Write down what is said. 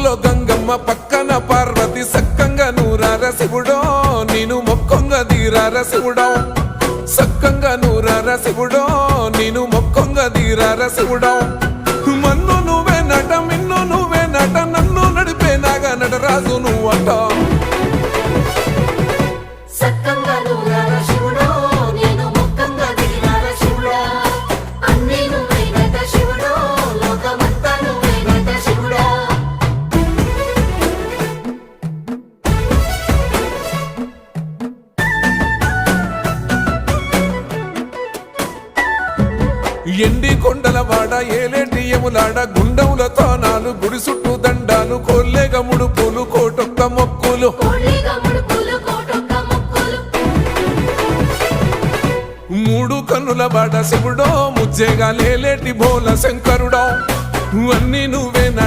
ఊళ్ళో గంగమ్మ పక్కన పార్వతి సక్కంగా నూరార శివుడో నేను మొక్కంగా తీరార శివుడో సక్కంగా నూరార శివుడో నేను మొక్కంగా తీరార శివుడో మన్ను నువ్వే నట మిన్ను నువ్వే నట నన్ను నడిపే నాగా నటరాజు నువ్వట ఎండి కొండల వాడ ఏలేటి యములాడ గుండములతో నాలు గుడి చుట్టూ దండాలు కోల్లేగ ముడుపులు కోటొక్క మొక్కులు మూడు కన్నుల వాడ శివుడో ముజ్జేగా లేలేటి బోల శంకరుడో అన్నీ నువ్వే నట